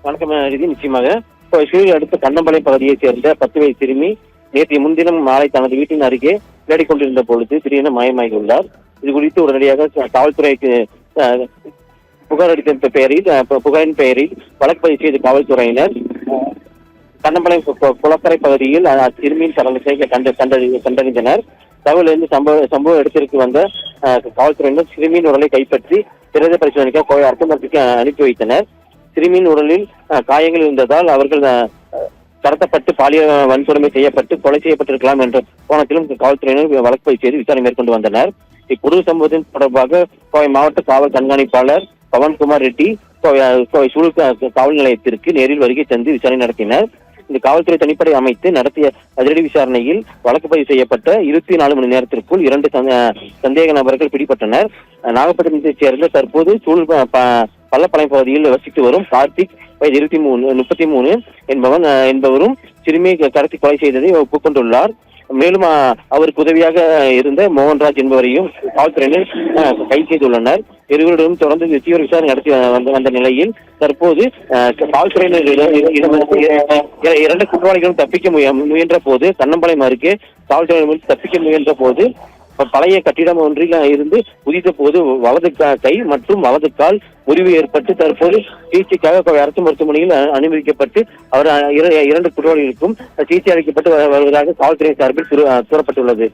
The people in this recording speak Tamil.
வணக்கம் ரீதி. நிச்சயமாக சிறுவை அடுத்த கண்ணம்பாளையம் பகுதியைச் சேர்ந்த 10 வயது சிறுமி நேற்று முன்தினம் மாலை தனது வீட்டின் அருகே விளையாடிக் கொண்டிருந்த பொழுது திடீரென மாயமாகியுள்ளார். இது குறித்து உடனடியாக காவல்துறைக்கு புகார் அளித்த புகாரின் பெயரில் வழக்கு பதிவு செய்த காவல்துறையினர் கண்ணம்பாளையம் குளக்கரை பகுதியில் சிறுமியின் சடலத்தை கண்டறிந்தனர். தகவலிருந்து சம்பவ இடத்திற்கு வந்த காவல்துறையினர் சிறுமியின் உடலை கைப்பற்றி பிரேத பரிசோதனைக்காக கோவை அரசு மருத்துவமனைக்கு அனுப்பி வைத்தனர். சிறுமியின் உடலில் காயங்கள் இருந்ததால் அவர்கள் கடத்தப்பட்டு பாலியல் வன்கொடுமை செய்யப்பட்டு கொலை செய்யப்பட்டிருக்கலாம் என்ற கோணத்திலும் காவல்துறையினர் வழக்கு பதிவு செய்து விசாரணை மேற்கொண்டு வந்தனர். இக்குழு சம்பவத்தின் தொடர்பாக கோவை மாவட்ட காவல் கண்காணிப்பாளர் பவன்குமார் ரெட்டி கோவை சூழல் காவல் நிலையத்திற்கு நேரில் வருகை தந்து விசாரணை நடத்தினர். இந்த காவல்துறை தனிப்படை அமைத்து நடத்திய அதிரடி விசாரணையில் வழக்கு பதிவு செய்யப்பட்ட 24 மணி நேரத்திற்குள் 2 சந்தேக நபர்கள் பிடிபட்டனர். நாகப்பட்டினத்தைச் சேர்ந்த தற்போது சூழல் பள்ளப்பாளையம் பகுதியில் வசித்து வரும் கார்த்திக் வயது 33 என்பவரும் சிறுமியை கடத்தி கொலை செய்ததை ஒப்புக்கொண்டுள்ளார். மேலும் அவருக்கு உதவியாக இருந்த மோகன்ராஜ் என்பவரையும் காவல்துறையினர் கைது செய்துள்ளனர். இருவரிடம் தொடர்ந்து தீவிர விசாரணை நடத்தி வந்த நிலையில் தற்போது காவல்துறையினர் 2 குற்றவாளிகளும் தப்பிக்க முயன்ற போது கண்ணம்பாளையம் அருகே காவல்துறையினர் தப்பிக்க முயன்ற போது பழைய கட்டிடம் ஒன்றில் இருந்து குதித்த போது வலது கை மற்றும் வலது கால் முறிவு ஏற்பட்டு தற்போது சிகிச்சைக்காக அரசு மருத்துவமனையில் அனுமதிக்கப்பட்டு அவர் 2 குற்றவாளிகளுக்கும் சிகிச்சை அளிக்கப்பட்டு வருவதாக காவல்துறை சார்பில் கூறப்பட்டுள்ளது.